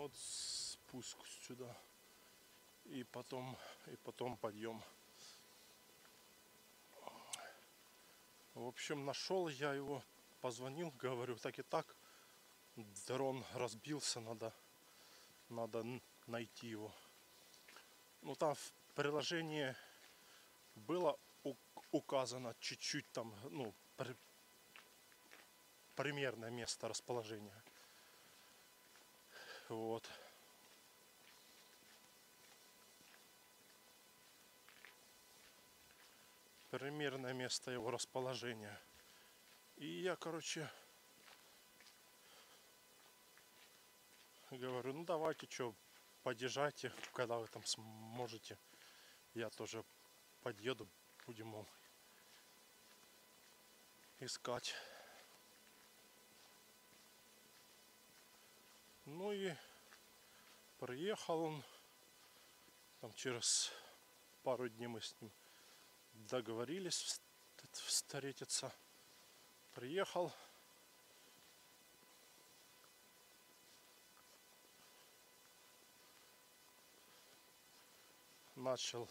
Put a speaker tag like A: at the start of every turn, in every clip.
A: вот спуск сюда. И потом подъем. В общем, нашел я его, позвонил, говорю, так и так. Дрон разбился, надо найти его. Ну там в приложении было указано чуть-чуть там, ну, примерное место расположения. Вот. Примерное место его расположения. И я, короче, говорю, ну давайте, что, подъезжайте, когда вы там сможете. Я тоже подъеду, будем, мол, искать. Ну и приехал он. Там через пару дней мы с ним договорились встретиться. Приехал. Начал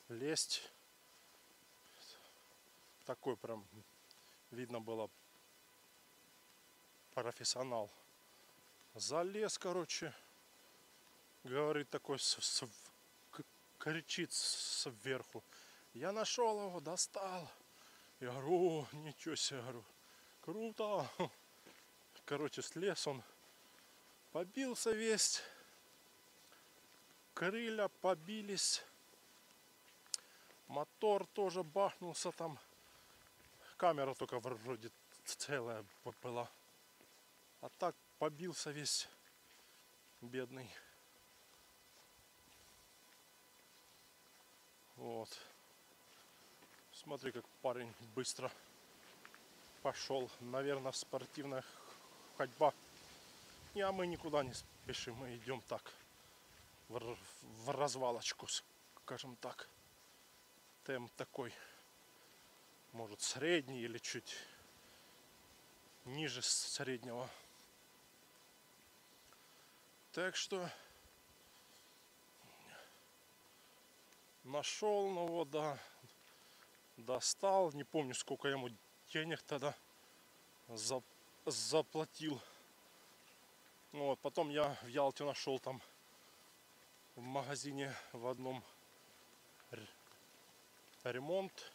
A: лезть. Такой прям видно было профессионал. Залез, короче. Говорит такой, кричит сверху. Я нашел его, достал. Я говорю, о, ничего себе, говорю, круто. Короче, слез он, побился весь, крылья побились, мотор тоже бахнулся там, камера только вроде целая была, а так побился весь, бедный. Вот. Смотри, как парень быстро пошел. Наверное, спортивная ходьба. А мы никуда не спешим. Мы идем так. В развалочку, скажем так. Темп такой. Может, средний или чуть ниже среднего. Так что нашел, ну вот, да. Достал. Не помню, сколько ему денег тогда заплатил. Ну вот, потом я в Ялте нашел там в магазине в одном ремонт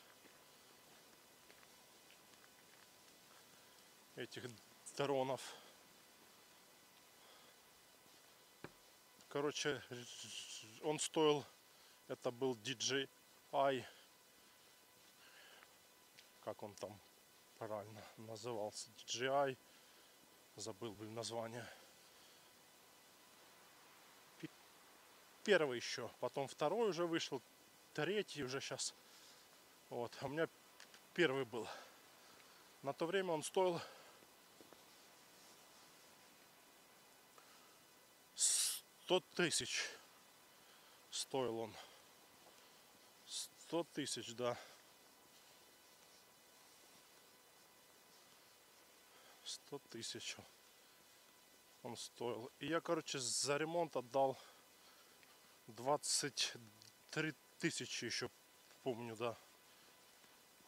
A: этих дронов. Короче, он стоил, это был DJI, как он там правильно назывался, DJI, забыл название. Первый еще, потом второй уже вышел, третий уже сейчас. Вот, а у меня первый был. На то время он стоил 100 тысяч. Стоил он. 100 тысяч, да. 100 тысяч он стоил. И я, короче, за ремонт отдал 23 тысячи еще, помню, да.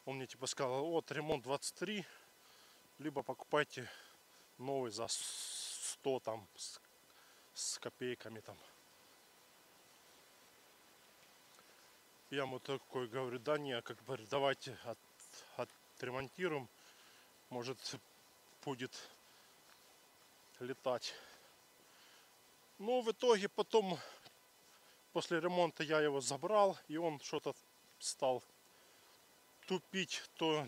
A: Он мне типа сказал, вот ремонт 23, либо покупайте новый за 100 там с копейками там. Я ему такой говорю, да не, как бы давайте отремонтируем, может будет летать. Но в итоге потом после ремонта я его забрал, и он что-то стал тупить, то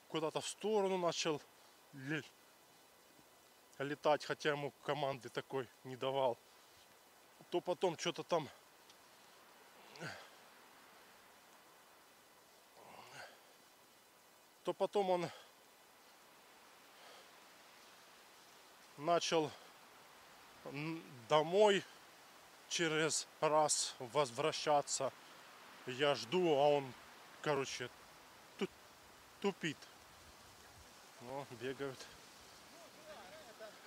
A: куда-то в сторону начал летать, хотя ему команды такой не давал. То потом что-то там он начал домой через раз возвращаться. Я жду, а он, короче, тупит. Ну, бегают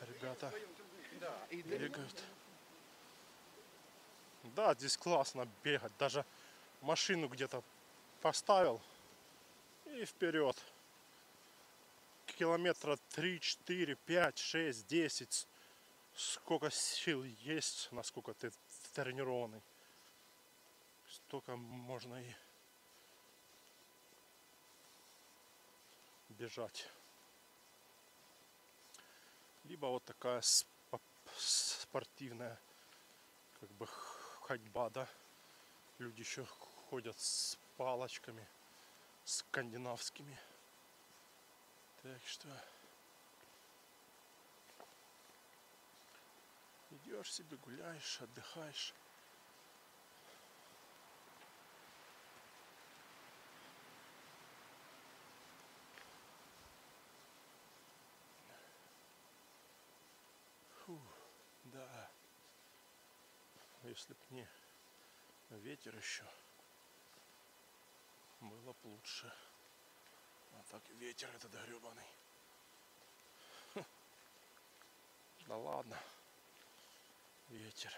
A: ребята. бегают. Да, здесь классно бегать. Даже машину где-то поставил и вперед. Километра 3, 4, 5, 6, 10. Сколько сил есть, насколько ты тренированный. Столько можно и бежать. Либо вот такая спортивная как бы ходьба, да. Люди еще ходят с палочками скандинавскими. Так что идешь себе, гуляешь, отдыхаешь. Фу, да. Если б не ветер еще, было бы лучше. А так ветер этот гребаный. Да ладно. Ветер.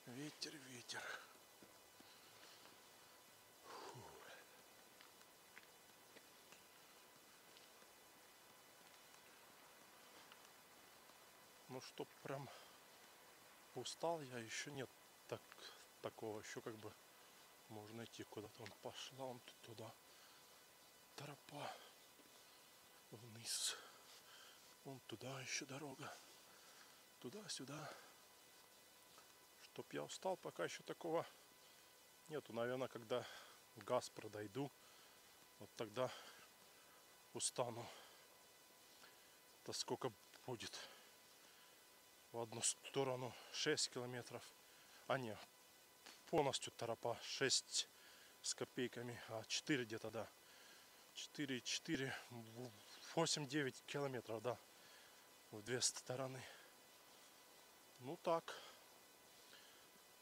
A: Ветер, ветер. Фу. Ну что, прям устал я, еще нет такого, еще как бы можно идти куда-то. Он пошла, он туда. Тропа вниз. Вон туда еще дорога. Туда-сюда. Чтоб я устал, пока еще такого нету. Наверное, когда газ продойду, вот тогда устану. Это сколько будет? В одну сторону 6 километров. А не, полностью тропа 6 с копейками, а 4 где-то, да. 4, 8-9 километров, да. В две стороны. Ну так.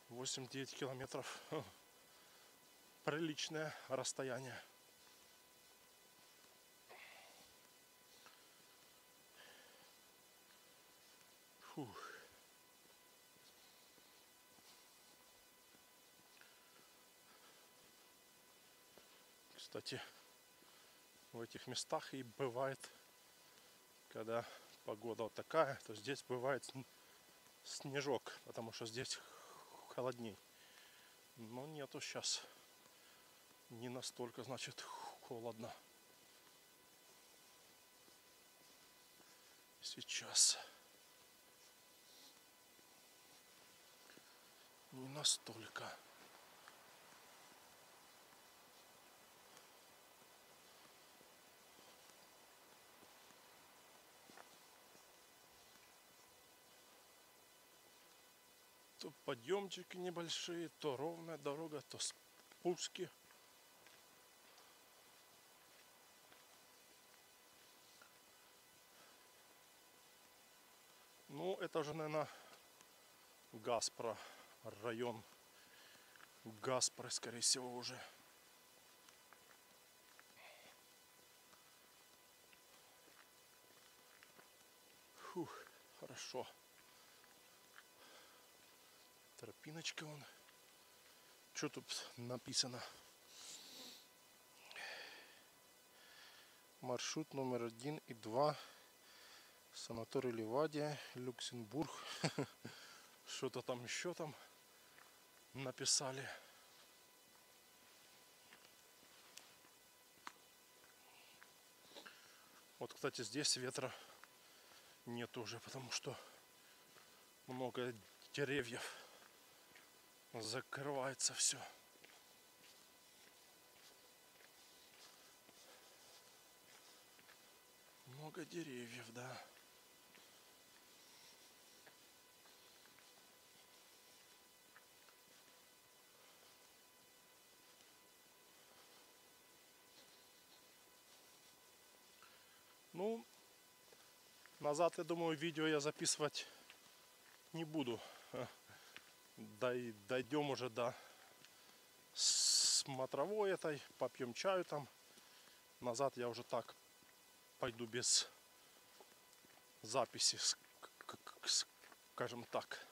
A: 8-9 километров. Приличное расстояние. Фух. Кстати, в этих местах и бывает, когда погода вот такая, то здесь бывает снежок, потому что здесь холодней. Но нету сейчас. Не настолько, значит, холодно. Сейчас. Не настолько. То подъемчики небольшие, то ровная дорога, то спуски. Ну, это же, наверное, Гаспро, район Гаспро, скорее всего, уже. Фух, хорошо. Тропиночка вон. Что тут написано? Маршрут номер 1 и 2. Санаторий Ливадия, Люксембург. Что-то там еще там написали. Вот, кстати, здесь ветра нет уже, потому что много деревьев. Закрывается все. Много деревьев, да. Ну, назад, я думаю, видео я записывать не буду. Дойдем уже до смотровой этой, попьем чаю там Назад я уже так пойду без записи, скажем так.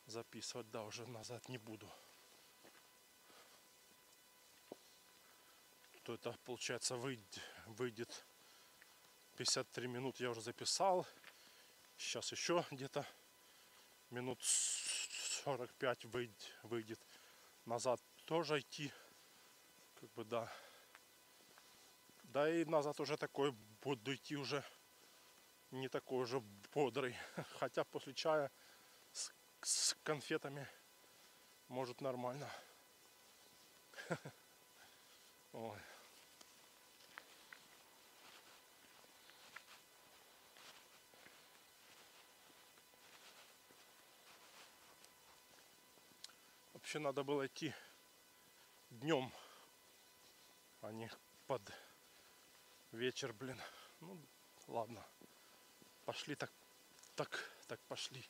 A: Записывать, да, уже назад не буду. То это получается выйдет 53 минут я уже записал. Сейчас еще где-то минут 45 выйдет. Назад тоже идти. Как бы да. Да и назад уже такой буду идти уже не такой уже бодрый. Хотя после чая с конфетами может нормально. Ой. Вообще надо было идти днем, а не под вечер, блин. Ну ладно. Пошли так пошли.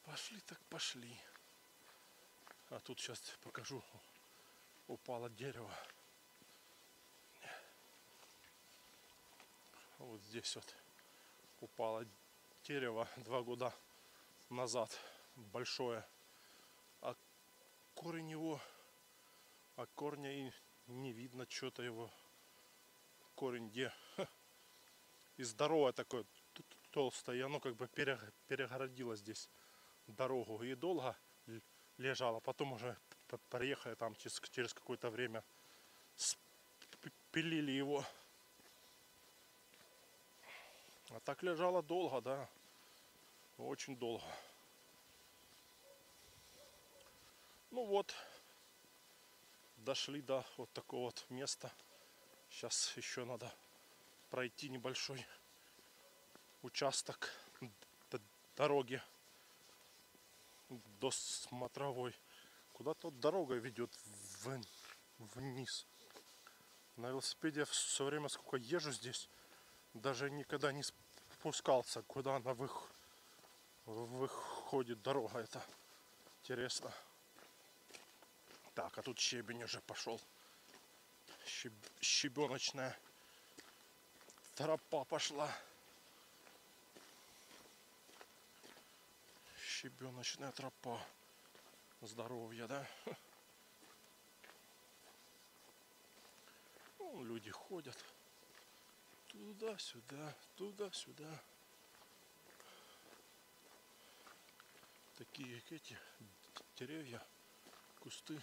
A: Пошли так пошли. А тут сейчас покажу. Упало дерево. Вот здесь вот упало дерево 2 года назад. Большое. А корень его, корня и не видно что-то его. Корень где? И здоровое такое, толстое. И оно как бы перегородило здесь дорогу. И долго лежало. Потом уже приехали там через какое-то время. Спилили его. А так лежало долго, да. Очень долго. Ну вот. Дошли до вот такого вот места. Сейчас еще надо пройти небольшой участок дороги до смотровой. Куда-то дорога ведет вниз. На велосипеде все время сколько езжу здесь, даже никогда не спускался, куда она выходит дорога. Это интересно. Так, а тут щебень уже пошел. Щебеночная тропа пошла. Щебеночная тропа. Здоровья, да? Ну, люди ходят туда-сюда, туда-сюда. Такие эти деревья, кусты.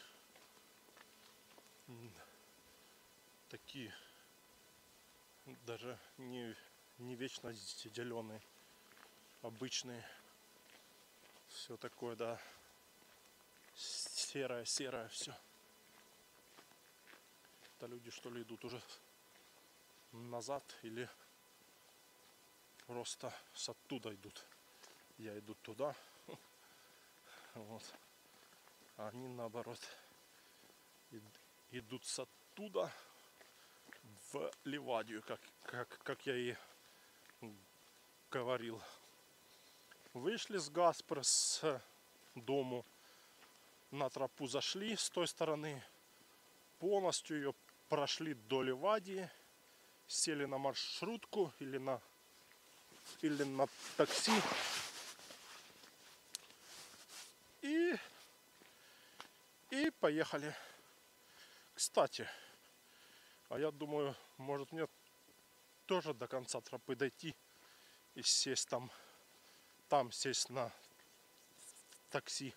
A: Такие даже не вечно зеленые, обычные. Все такое, да, серое все. Это люди что ли идут уже назад или просто с оттуда идут? Я иду туда, вот, а они наоборот идут с оттуда в Ливадию, как я и говорил. Вышли с Гаспры, с дому, на тропу зашли с той стороны, полностью ее прошли до Ливадии, сели на маршрутку или на такси и поехали. Кстати, а я думаю, может мне тоже до конца тропы дойти и сесть там сесть на такси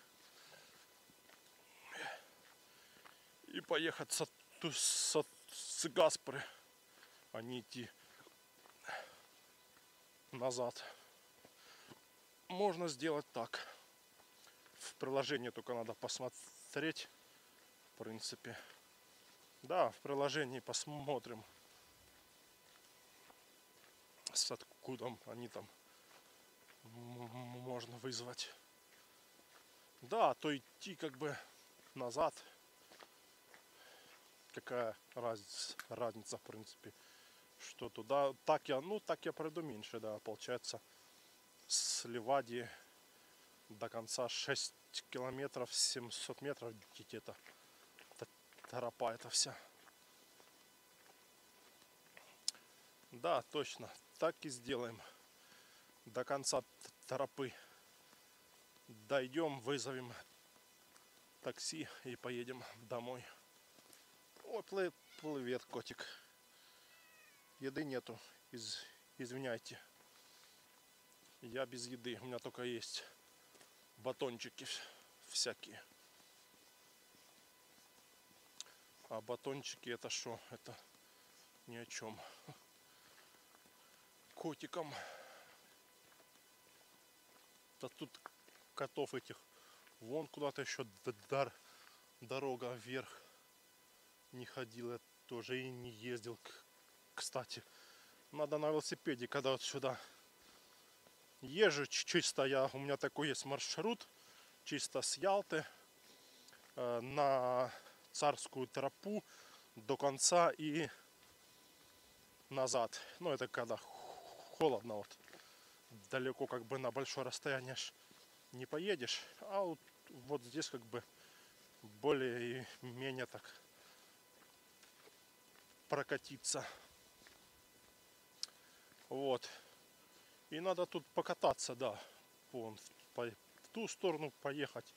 A: и поехать с Гаспры, а не идти назад. Можно сделать так. В приложении только надо посмотреть, в принципе. Да, в приложении посмотрим, с откуда они там можно вызвать. Да, то идти как бы назад. Какая разница, в принципе, что туда. Так я пройду меньше, да, получается, с Ливадии до конца 6 километров 700 метров где-то. Тропа это вся. Да, точно, так и сделаем. До конца тропы дойдем, вызовем такси и поедем домой. Ой, плывет котик. Еды нету, извиняйте. Я без еды, у меня только есть батончики всякие. А батончики это что? Это ни о чем. Котикам. Да тут котов этих. Вон куда-то еще дорога вверх не ходил. Я тоже и не ездил. Кстати, надо на велосипеде, когда вот сюда езжу чисто, у меня такой есть маршрут, чисто с Ялты на Царскую тропу до конца и назад. Ну, это когда холодно, вот далеко как бы на большое расстояние не поедешь, а вот здесь как бы более-менее так прокатиться. Вот. И надо тут покататься, да. Вон, в ту сторону поехать,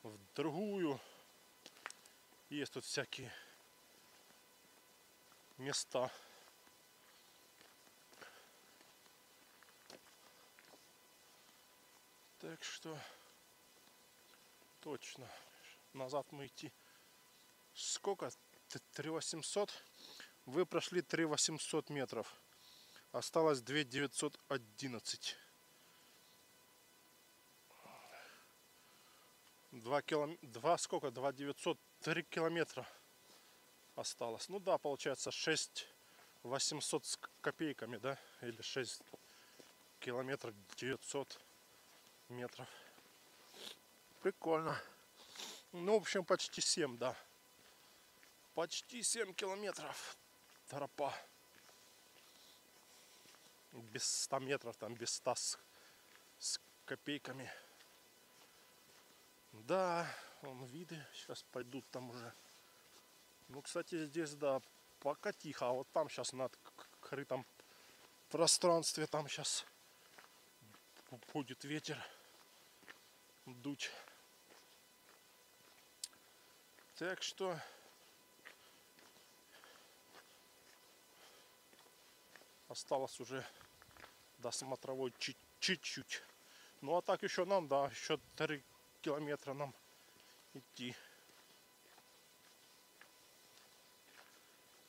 A: в другую. Есть тут всякие места. Так что точно. Назад мы идти. Сколько? 3800. Вы прошли 3800 метров. Осталось 2911. 2 километра осталось. Ну да, получается 6800 с копейками, да? Или 6 километров 900 метров. Прикольно. Ну, в общем, почти 7, да. Почти 7 километров тропа. Без 100 метров, там без 100 с копейками. Да, вон виды сейчас пойдут там уже. Ну, кстати, здесь, да, пока тихо. А вот там сейчас на открытом пространстве, там сейчас будет ветер дуть. Так что осталось уже до смотровой чуть-чуть. Ну а так еще нам, да, еще 3 километра нам идти.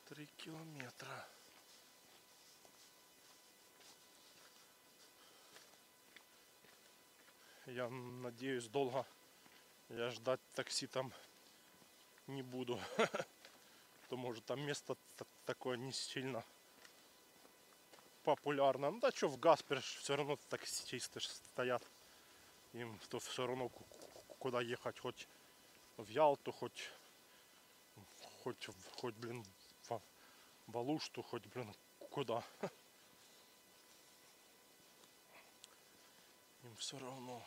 A: 3 километра. Я надеюсь, долго я ждать такси там не буду. То может там место такое не сильно популярно. Ну да что, в Гаспер все равно таксисты стоят. Им то все равно куда ехать, хоть в Ялту, хоть блин, в Алушту, хоть, блин, куда. Им все равно.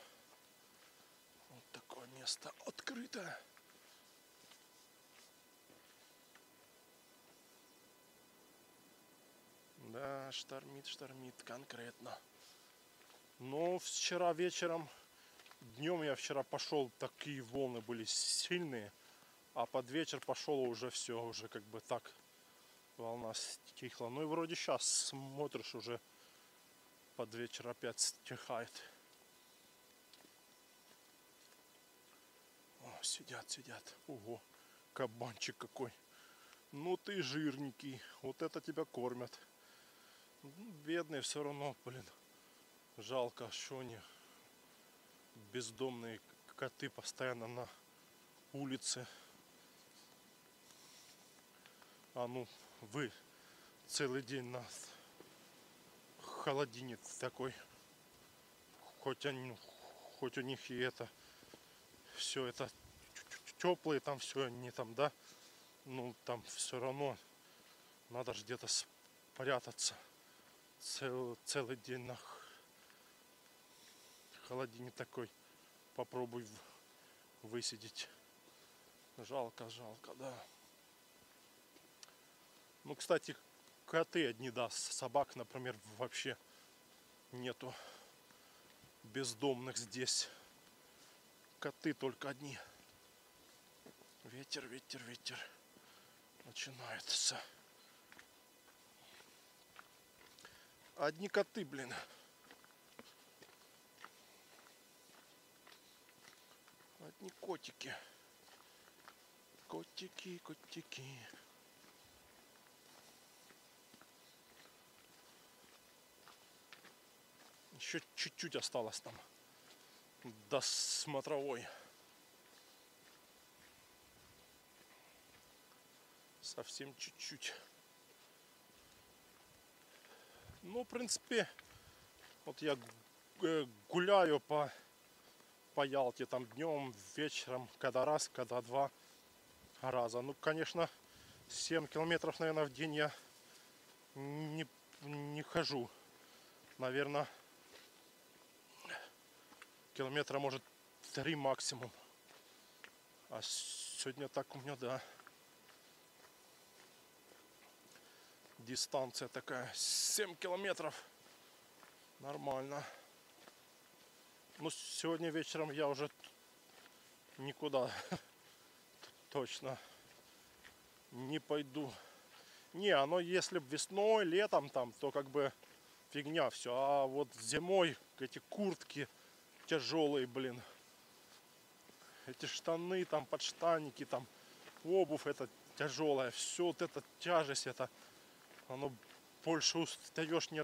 A: Вот такое место открытое. Да, штормит конкретно. Но вчера вечером, днем я вчера пошел, такие волны были сильные, а под вечер пошел уже все, уже как бы так волна стихла. Ну и вроде сейчас смотришь, уже под вечер опять стихает. О, сидят. Ого, кабанчик какой. Ну ты жирненький, вот это тебя кормят. Бедные все равно, блин. Жалко, что они бездомные коты постоянно на улице. А ну, вы целый день на холодильник такой. Хоть у них и это все это теплые, там все они там, да. Ну там все равно надо же где-то спрятаться. Целый день на холодильник такой попробуй высидеть. Жалко, жалко, да. Ну, кстати, коты одни, да, собак, например, вообще нету бездомных здесь. Коты только одни. Ветер, ветер, ветер. Начинается. Одни коты, блин. Одни котики. Котики, котики. Еще чуть-чуть осталось там до смотровой. Совсем чуть-чуть. Ну, в принципе, вот я гуляю по Ялте там днем, вечером, когда раз, когда два раза. Ну, конечно, 7 километров, наверное, в день я не хожу. Наверное, километра, может, 3 максимум. А сегодня так у меня, да, дистанция такая, 7 километров. Нормально. Ну, сегодня вечером я уже никуда точно не пойду. Не, оно если весной, летом там, то как бы фигня все. А вот зимой эти куртки тяжелые, блин. Эти штаны, там, подштанники, там, обувь это тяжелая. Все вот эта тяжесть, это оно больше устаешь не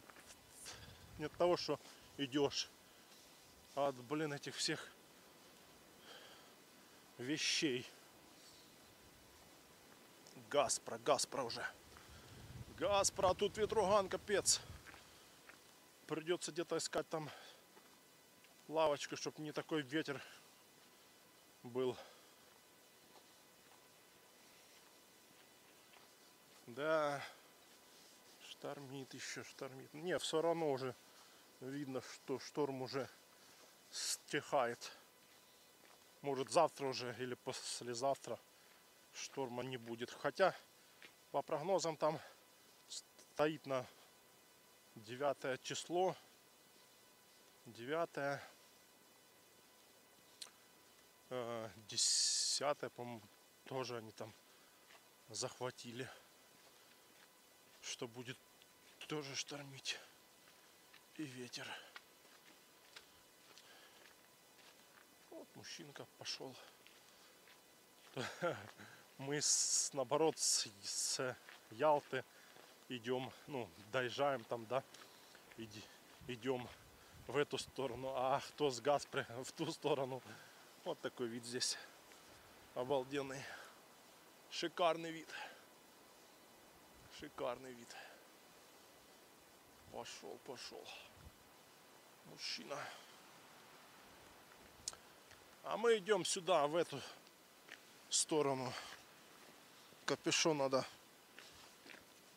A: от того, что идешь, а от, блин, этих всех вещей. Газпро уже. Газпро, тут ветруган, капец. Придется где-то искать там лавочку, чтобы не такой ветер был. Да, штормит еще, штормит. Не, все равно уже видно, что шторм уже стихает. Может, завтра уже или послезавтра шторма не будет. Хотя по прогнозам там стоит на 9 число. 9, 10, по-моему, тоже они там захватили, что будет тоже штормить и ветер. Вот мужчинка пошел. Мы наоборот с Ялты идем, ну, доезжаем там, да, идем в эту сторону, а кто с Газпро в ту сторону. Вот такой вид здесь обалденный, шикарный вид, шикарный вид. Пошел мужчина. А мы идем сюда, в эту сторону. Капюшон надо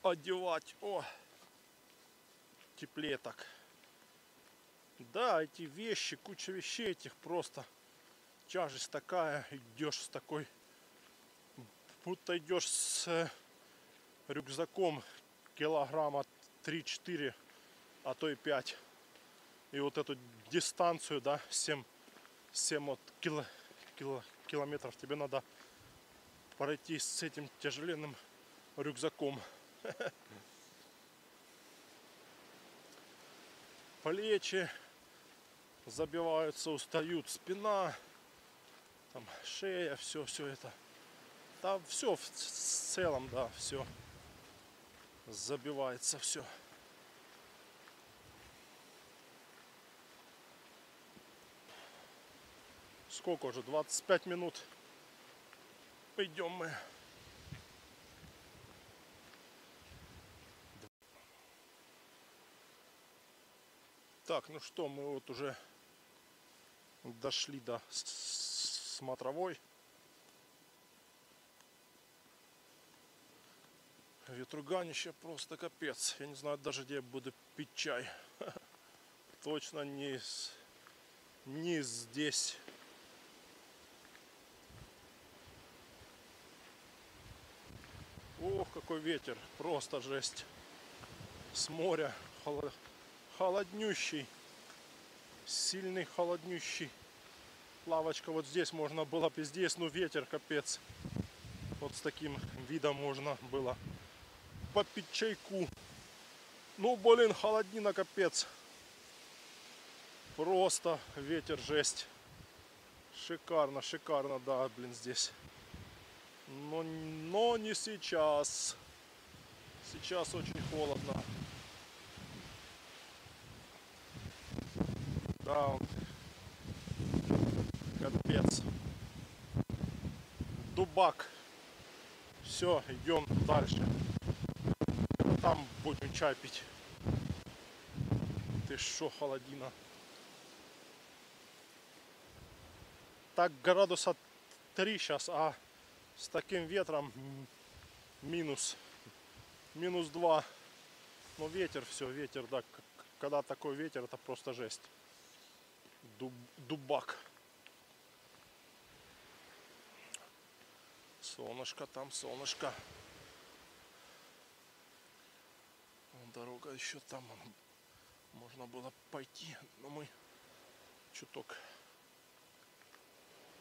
A: одевать. О, теплее так. Да, эти вещи, куча вещей этих, просто тяжесть такая. Идешь с такой, будто идешь с рюкзаком килограмма 3-4, а то и 5. И вот эту дистанцию, да, 7 вот километров тебе надо пройти с этим тяжеленным рюкзаком. Плечи забиваются, устают, спина, там, шея, все это. Там все в целом, да, все забивается, все. Сколько уже? 25 минут. Идем мы. Так, ну что, мы вот уже дошли до смотровой. Ветруганище просто капец. Я не знаю даже, где я буду пить чай. Точно не здесь, какой ветер, просто жесть. С моря холоднющий, сильный холоднющий. Лавочка вот здесь можно было бы здесь, но ветер капец. Вот с таким видом можно было попить чайку. Ну блин, холодина капец. Просто ветер жесть. Шикарно, шикарно, да, блин, здесь. Но не сейчас. Сейчас очень холодно. Да, капец. Дубак. Все, идем дальше. Там будем чай пить. Ты шо, холодина. Так градуса 3 сейчас, а с таким ветром минус 2. Но ветер, все, ветер, да. Когда такой ветер, это просто жесть. Дубак. Солнышко там, солнышко. Дорога еще там. Можно было пойти, но мы чуток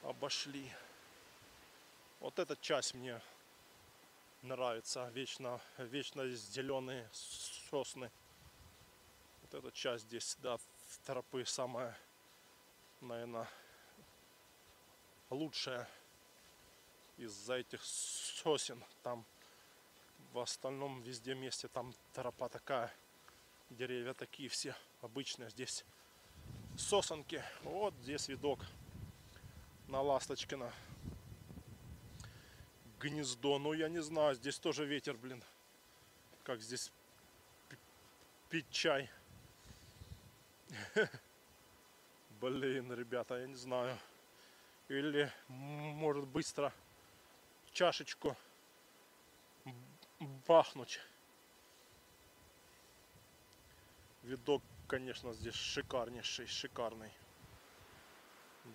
A: обошли. Вот эта часть мне нравится. Вечно зеленые сосны. Вот эта часть здесь, да, тропы самая, наверное, лучшая из-за этих сосен. Там в остальном везде месте там тропа такая, деревья такие все обычные. Здесь сосенки. Вот здесь видок на Ласточкино гнездо. Ну я не знаю, здесь тоже ветер, блин. Как здесь пить чай? Блин, ребята, я не знаю. Или может быстро чашечку бахнуть. Видок, конечно, здесь шикарнейший, шикарный.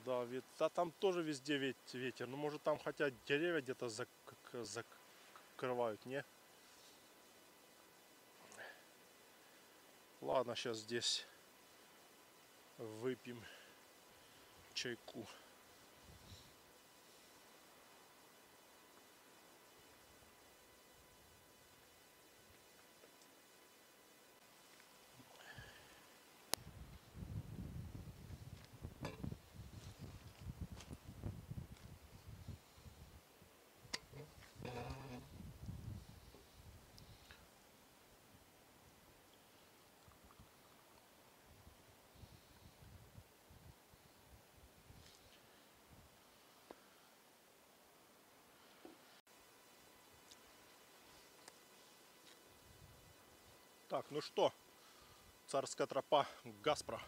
A: Да, а там тоже везде ветер. Ну, может, там хотя деревья где-то закрывают, не? Ладно, сейчас здесь выпьем чайку. Так, ну что, царская тропа Гаспро.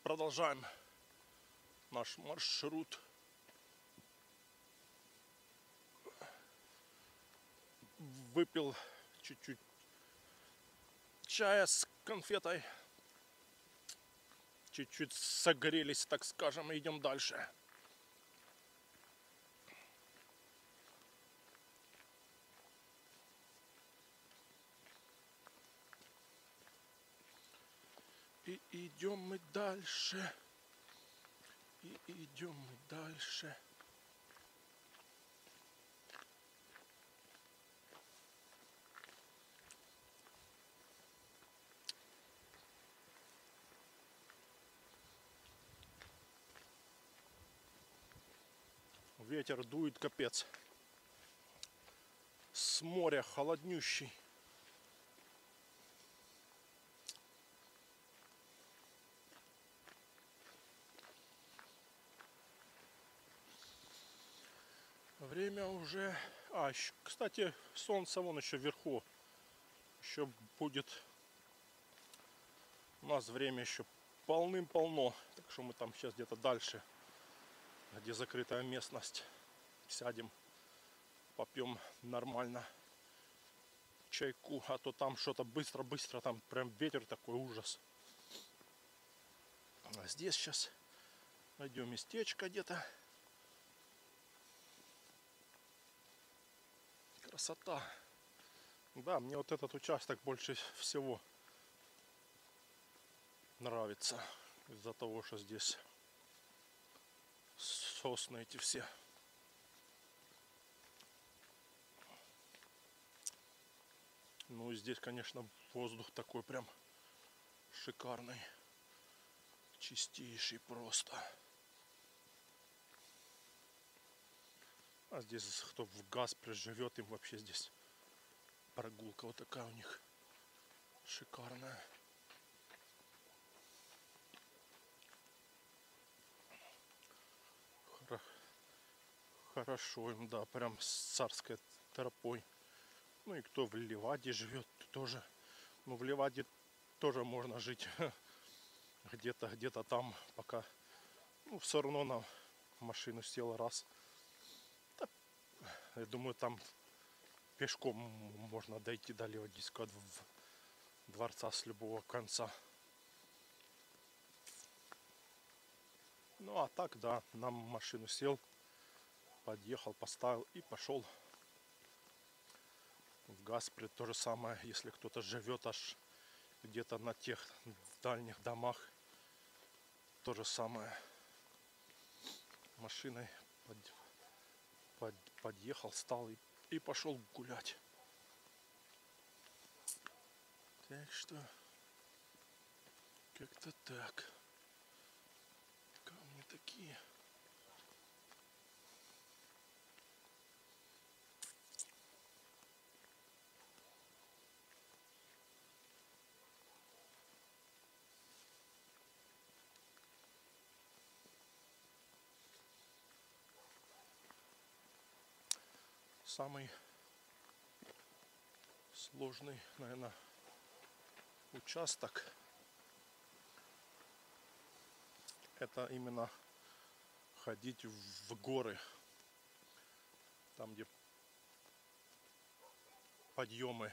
A: Продолжаем наш маршрут. Выпил чуть-чуть чая с конфетой. Чуть-чуть согрелись, так скажем, и идем дальше. И идем мы дальше. И идем мы дальше. Ветер дует капец. С моря холоднющий. Время уже... кстати, солнце вон еще вверху. Еще будет... У нас время еще полным-полно. Так что мы там сейчас где-то дальше, где закрытая местность, сядем, попьем нормально чайку. А то там что-то быстро-быстро, там прям ветер такой, ужас. А здесь сейчас найдем местечко где-то. Красота. Да, мне вот этот участок больше всего нравится. Из-за того, что здесь сосны эти все. Ну и здесь, конечно, воздух такой прям шикарный. Чистейший просто. А здесь кто в Гаспре живет, им вообще здесь прогулка вот такая у них шикарная. Хорошо им, да, прям с царской тропой. Ну и кто в Ливаде живет, тоже. Ну в Ливаде тоже можно жить где-то там, пока. Ну все равно на машину сел раз. Да, я думаю, там пешком можно дойти до Ливадийского дворца с любого конца. Ну а так, да, на машину сел, подъехал, поставил и пошел. В Гаспре то же самое, если кто-то живет аж где-то на тех дальних домах, то же самое. Машиной подъехал, стал и пошел гулять. Так что как-то так. Камни такие. Самый сложный, наверное, участок — это именно ходить в горы, там где подъемы.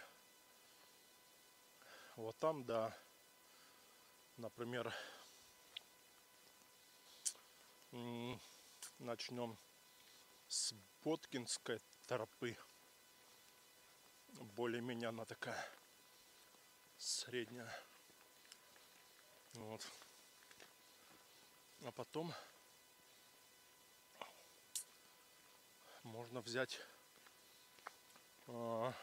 A: Вот там, да, например, начнем с Боткинской тропы. Более-менее она такая средняя. Вот. А потом можно взять... ну,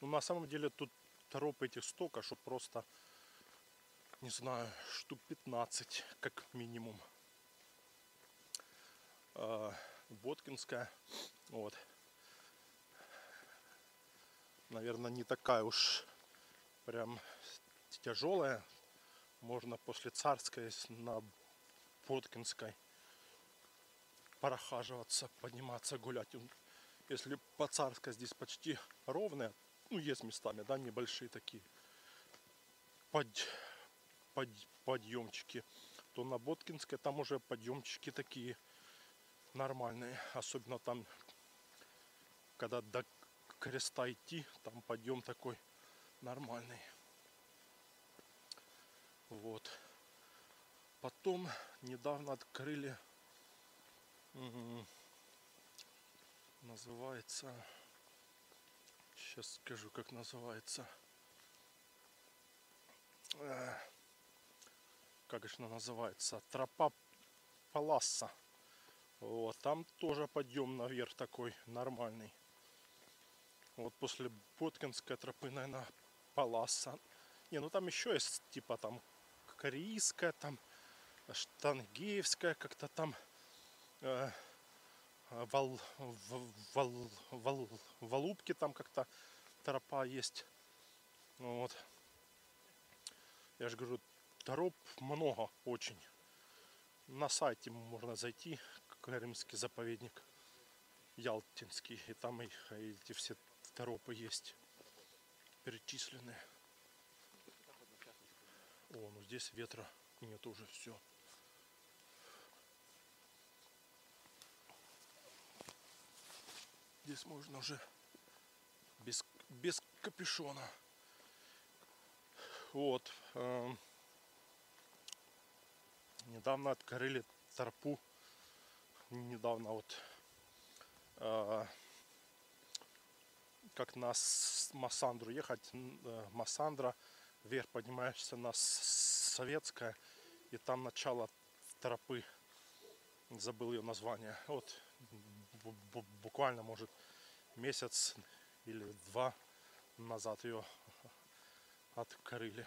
A: на самом деле тут троп этих столько, что просто, не знаю, штук 15 как минимум. Боткинская, вот, наверное, не такая уж прям тяжелая. Можно после Царской на Боткинской прохаживаться, подниматься, гулять. Если по Царской здесь почти ровная, ну есть местами, да, небольшие такие подъемчики, то на Боткинской там уже подъемчики такие нормальные. Особенно там, когда до креста идти, там подъем такой нормальный. Вот. Потом недавно открыли, называется, сейчас скажу, как называется, как же она называется, тропа Паласса. Вот, там тоже подъем наверх такой нормальный. Вот после Боткинской тропы, наверное, Паласса. Не, ну там еще есть, типа там Корейская, там Штангеевская, как-то там Валубки там как-то тропа есть. Вот. Я же говорю, троп много очень. На сайте можно зайти, Крымский заповедник Ялтинский, и там эти все тропы есть перечислены. О, ну здесь ветра нет уже, все. Здесь можно уже без капюшона. Вот. Недавно открыли тропу. Недавно вот как на Массандру ехать. Массандра, вверх поднимаешься на Советское, и там начало тропы, забыл ее название. Вот буквально, может, месяц или два назад ее открыли.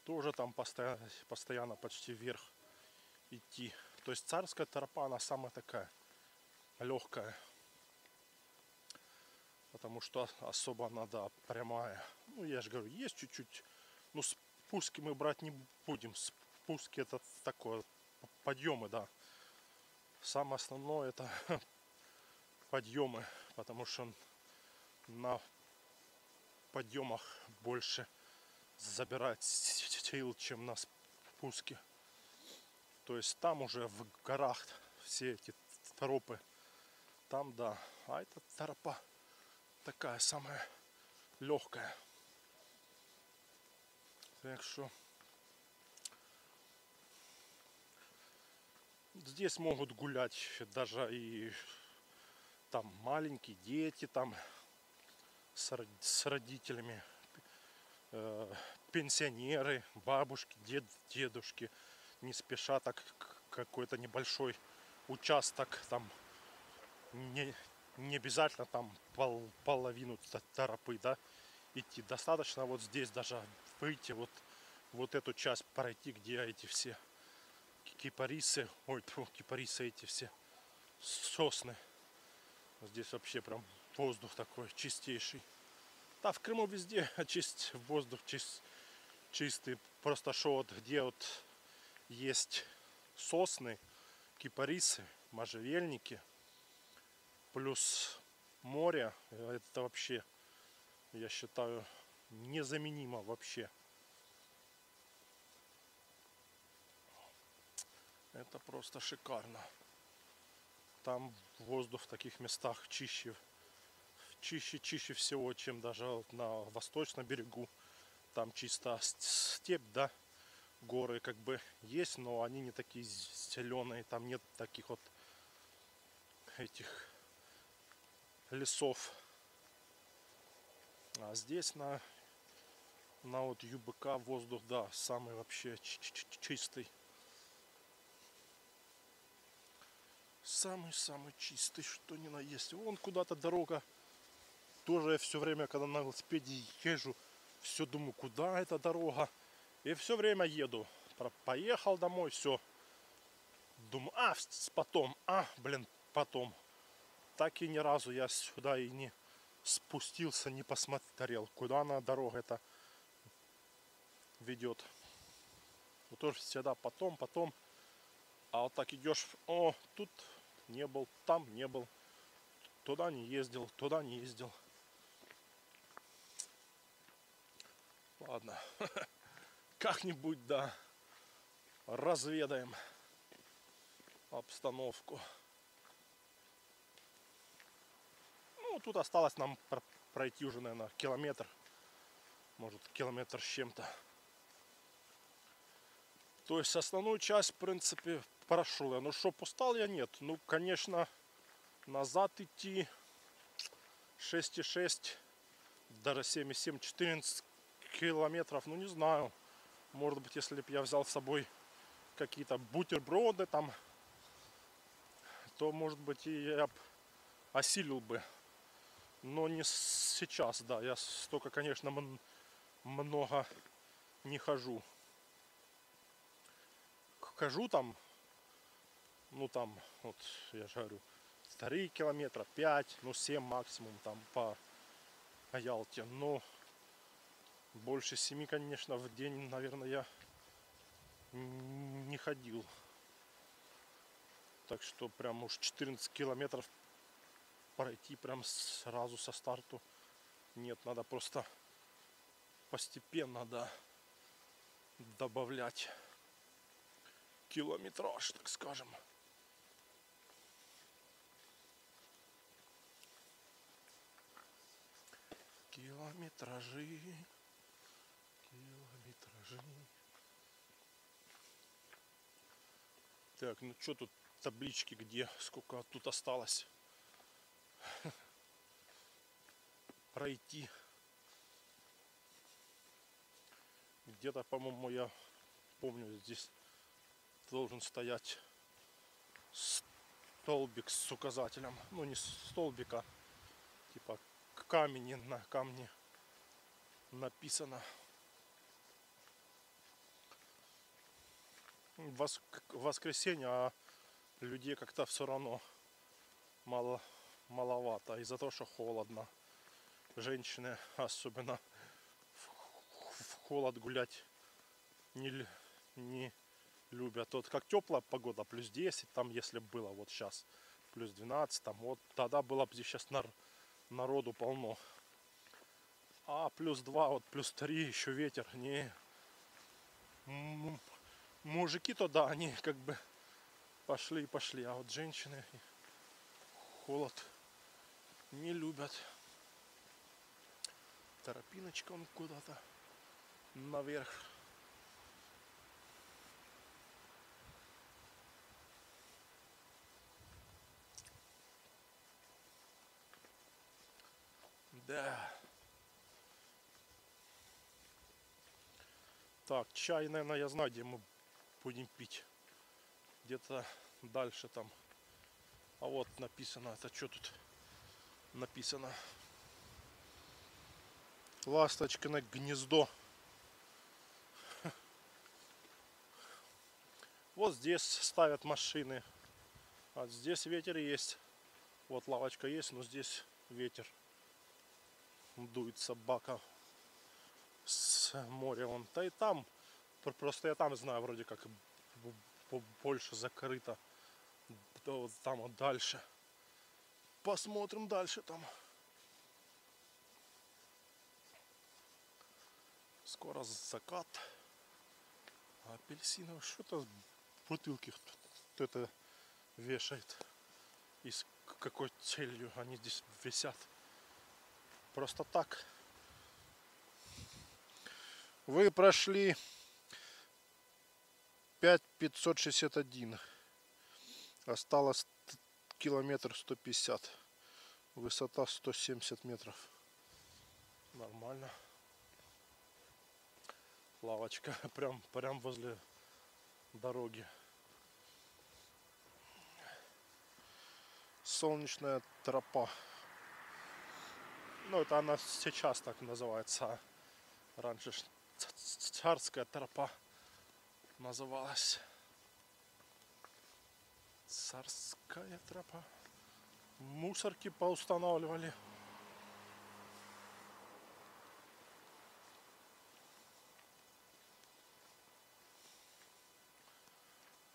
A: Тоже там постоянно почти вверх идти. То есть Царская тропа, она самая такая легкая, потому что особо надо прямая. Ну, я же говорю, есть чуть-чуть, но спуски мы брать не будем. Спуски это такое, подъемы, да. Самое основное это подъемы, потому что на подъемах больше забирать сил, чем на спуске. То есть там уже в горах все эти тропы, там да. А эта тропа такая самая легкая. Так что здесь могут гулять даже и там маленькие дети, там с родителями, пенсионеры, бабушки, дедушки, не спеша так какой-то небольшой участок, там не обязательно там половину тропы, да, идти. Достаточно вот здесь даже выйти, вот эту часть пройти, где эти все кипарисы, кипарисы эти все сосны. Здесь вообще прям воздух такой чистейший. Да, в Крыму везде воздух чистый. Просто что вот где вот есть сосны, кипарисы, можжевельники, плюс море, это вообще, я считаю, незаменимо вообще. Это просто шикарно. Там воздух в таких местах чище всего, чем даже на восточном берегу. Там чисто степь, да, горы как бы есть, но они не такие зеленые, там нет таких вот этих лесов. А здесь на вот ЮБК воздух, да, самый вообще чистый. Самый чистый, что ни на есть. Вон куда-то дорога. Тоже я все время, когда на велосипеде езжу, все думаю, куда эта дорога. И все время еду. Поехал домой, все. Думаю, потом. Так и ни разу я сюда и не спустился, не посмотрел, куда она дорога эта ведет. Вот тоже всегда потом. А вот так идешь, тут не был, там не был. Туда не ездил. Ладно, как-нибудь, да, разведаем обстановку. Ну, тут осталось нам пройти уже, наверное, километр. Может, километр с чем-то. То есть основную часть, в принципе, прошел я. Ну, чтоб устал я, нет. Ну, конечно, назад идти 6,6, даже 7,7, 14 километров, ну, не знаю. Может быть, если бы я взял с собой какие-то бутерброды там, то, может быть, и я осилил бы. Но не сейчас, да. Я столько, конечно, много не хожу. Хожу там, ну там, вот я же говорю, 3 километра, 5, ну 7 максимум там по Ялте. Но больше 7, конечно, в день, наверное, я не ходил. Так что прям уж 14 километров пройти прям сразу со старту нет. Надо просто постепенно, да, добавлять километраж, так скажем. Километражи. Так, ну что тут таблички, где, сколько тут осталось? пройти. Где-то, по-моему, я помню, здесь должен стоять столбик с указателем. Ну, не столбик, а типа камень, на камне написано. Воскресенье, а людей как-то все равно маловато. Из-за того, что холодно. Женщины особенно в холод гулять не любят. Вот как теплая погода, плюс 10, там если было вот сейчас плюс 12, там вот тогда было бы здесь сейчас народу полно. А плюс 2, вот плюс 3, еще ветер, не. Мужики-то да, они как бы пошли, а вот женщины холод не любят. Тропиночка он куда-то наверх. Да. Так, чай, наверное, я знаю, где мы будем пить. Где-то дальше там. А вот написано, это что тут написано? Ласточкино гнездо. Вот здесь ставят машины. А здесь ветер есть. Вот лавочка есть, но здесь ветер. Дует собака с моря. Вон-то и там. Просто я там знаю, вроде как больше закрыто. Вот там вот дальше. Посмотрим дальше там. Скоро закат. Апельсиновый. Что-то бутылки кто-то вешает. И с какой целью они здесь висят. Просто так. Вы прошли 5561. Осталось километр 150. Высота 170 метров. Нормально. Лавочка прям возле дороги. Солнечная тропа. Ну, это она сейчас так называется. Раньше царская тропа называлась. Царская тропа. Мусорки поустанавливали.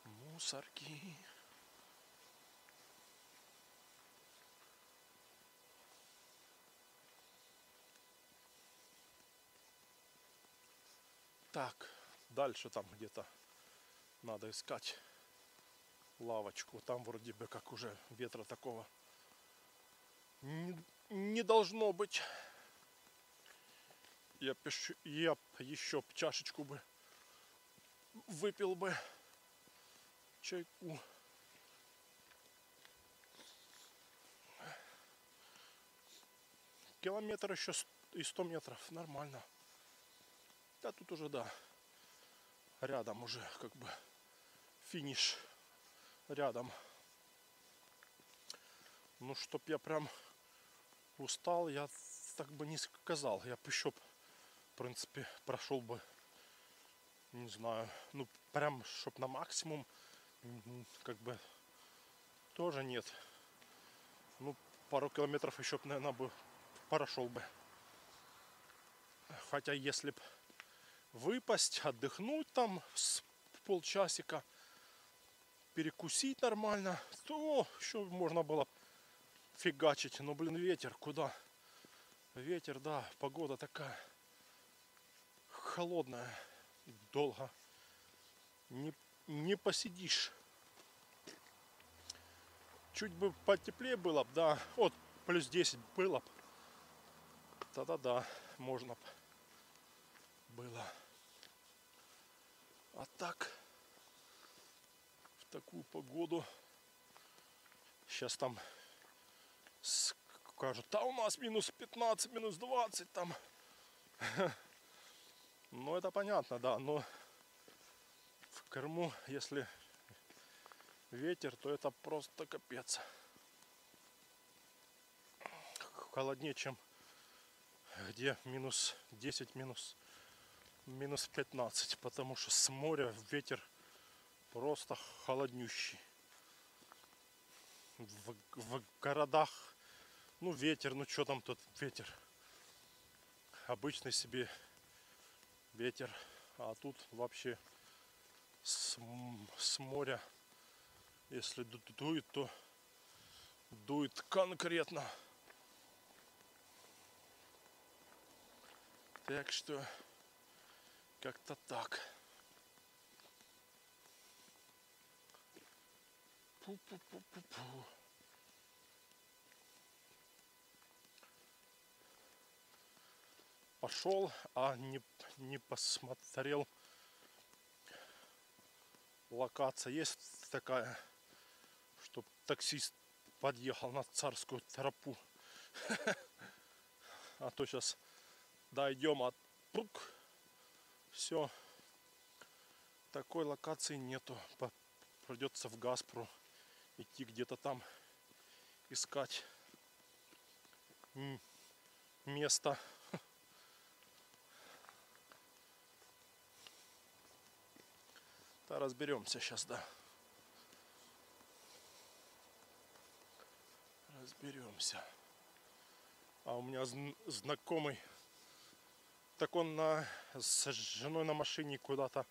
A: Мусорки. Так, дальше там где-то надо искать лавочку. Там вроде бы как уже ветра такого не должно быть. Я еще чашечку бы выпил бы чайку. Километр еще и 100 метров. Нормально. Да тут уже, да, рядом уже как бы финиш рядом. Ну, чтоб я прям устал, я так бы не сказал. Я бы еще, в принципе, прошел бы, не знаю, ну, прям, чтоб на максимум, как бы, тоже нет. Ну, пару километров еще, наверное, бы прошел бы. Хотя, если бы выпасть, отдохнуть там с полчасика, перекусить нормально, то еще можно было фигачить. Но, блин, ветер, куда? Ветер, да, погода такая холодная, долго не посидишь. Чуть бы потеплее было бы, да, вот плюс 10 было бы, тогда да, можно было. А так, в такую погоду, сейчас там кажут, да у нас минус 15, минус 20 там. Ну это понятно, да, но в Крыму, если ветер, то это просто капец. Холоднее, чем где минус 10, минус 15, потому что с моря ветер просто холоднющий. В городах, ну ветер, ну что там тут ветер, обычный себе ветер, а тут вообще с моря, если дует, то дует конкретно. Так что как-то так. Пу-пу-пу-пу-пу. Пошел, а не посмотрел. Локация есть такая, чтоб таксист подъехал на Царскую тропу. А то сейчас дойдем, а все, такой локации нету. Придется в Газпру идти где-то там искать место. Да, разберемся сейчас, да. Разберемся. А у меня знакомый, так он с женой на машине куда-то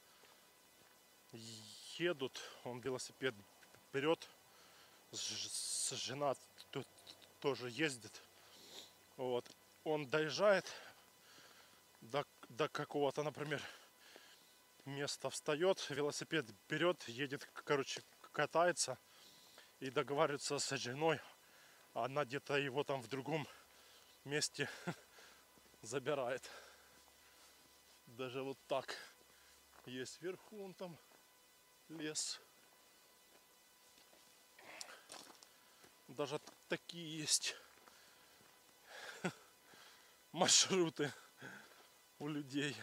A: едут, он велосипед берет, жена тут тоже ездит, вот, он доезжает до какого-то, например, места, встает, велосипед берет, едет, короче, катается и договаривается с женой, она где-то его там в другом месте забирает. Даже вот так. Есть вверху, он там лес. Даже такие есть маршруты у людей.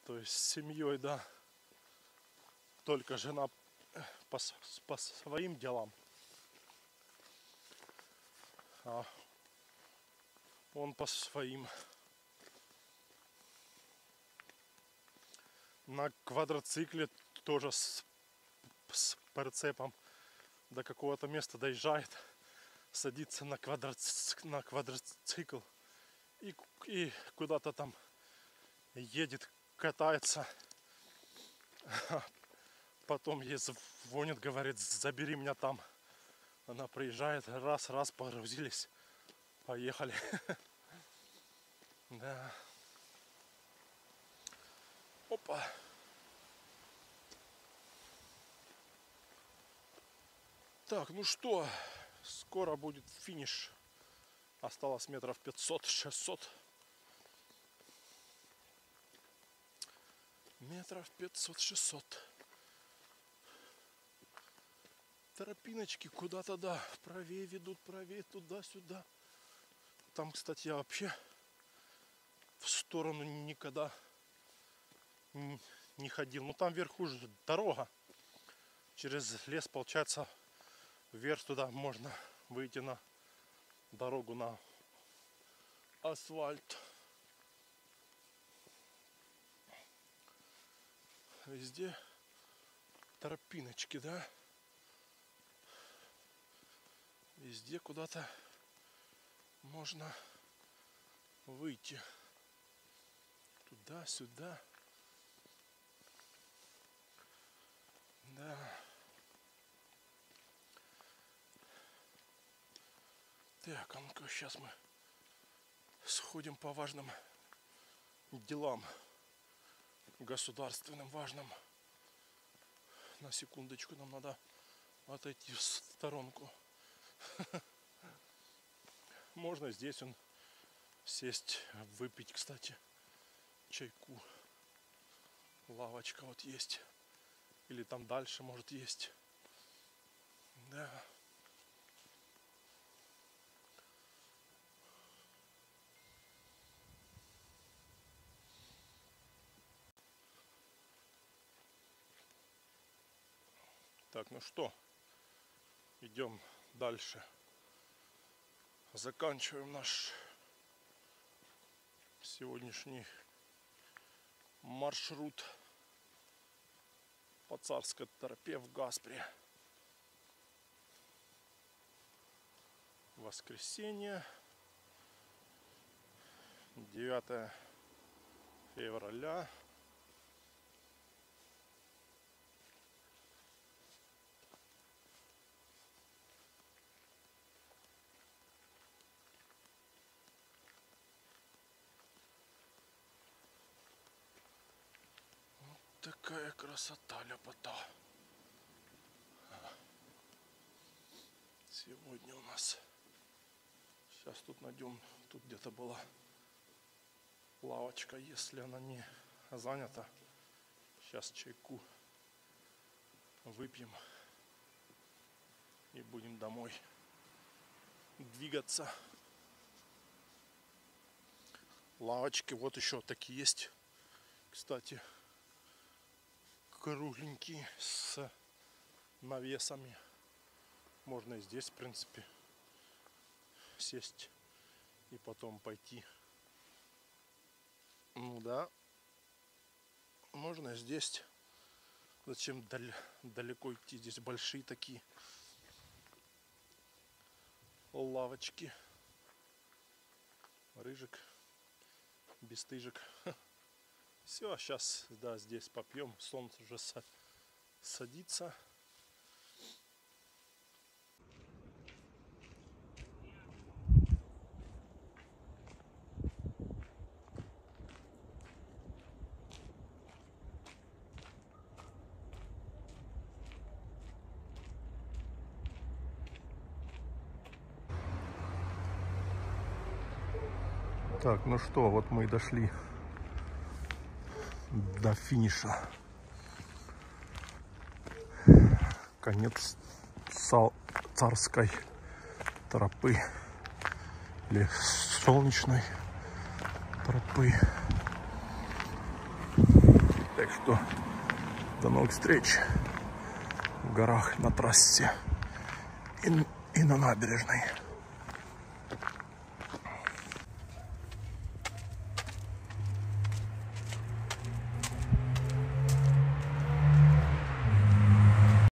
A: То есть с семьей, да. Только жена по своим делам. А он по своим. На квадроцикле тоже с прицепом до какого-то места доезжает, садится на квадроцикл и куда-то там едет, катается. Потом ей звонит, говорит, забери меня там. Она приезжает, раз, погрузились, поехали. Да. Опа. Так, ну что, скоро будет финиш. Осталось метров 500-600. Метров 500-600. Тропиночки куда-то, да, правее ведут, правее, туда-сюда. Там, кстати, я вообще в сторону никогда не ходил. Ну там вверху же дорога. Через лес, получается, вверх туда можно выйти на дорогу, на асфальт. Везде тропиночки, да? Везде куда-то можно выйти. Туда-сюда. Да. Так, а ну-ка сейчас мы сходим по важным делам. Государственным важным. На секундочку нам надо отойти в сторонку. Можно здесь сесть, выпить, кстати, чайку. Лавочка вот есть. Или там дальше может есть. Да. Так, ну что, идем дальше. Заканчиваем наш сегодняшний маршрут по Царской тропе в Гаспре. Воскресенье, 9 февраля. Такая красота, ляпота. Сегодня у нас. Сейчас тут найдем. Тут где-то была лавочка. Если она не занята, сейчас чайку выпьем и будем домой двигаться. Лавочки вот еще такие есть. Кстати, кругленькие с навесами. Можно и здесь, в принципе, сесть и потом пойти. Ну да, можно здесь. Зачем далеко идти? Здесь большие такие лавочки. Рыжик, бесстыжик. Все, сейчас, да, здесь попьем. Солнце уже садится. Так, ну что, вот мы и дошли до финиша. Конец Царской тропы или Солнечной тропы. Так что до новых встреч в горах, на трассе и на набережной.